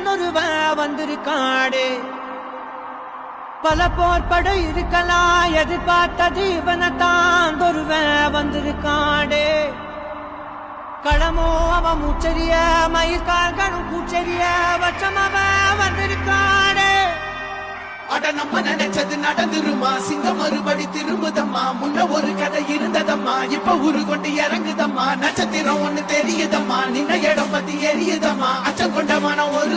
ஒருவன் வந்திருக்காடே பல போர்படை இருக்கலாம் எதிர்பார்த்தது இவனைத்தான் ஒருவன் வந்திருக்காடே களமோ அவன் மூச்சரிய மயிர்கால்களும் கூச்சரிய வச்சம் அவன் வந்திருக்காடே அட நம்ம நினைச்சது நடந்துருமா சிங்கம் மறுபடி திரும்புதம்மா முன்ன ஒரு கதை இருந்ததம்மா இப்ப உரு கொண்டு இறங்குதம்மா நட்சத்திரம் ஒண்ணு தெரியுதம்மா நின்ன இடம் பத்தி எரியுதம்மா அச்சம் கொண்ட மனம் ஒரு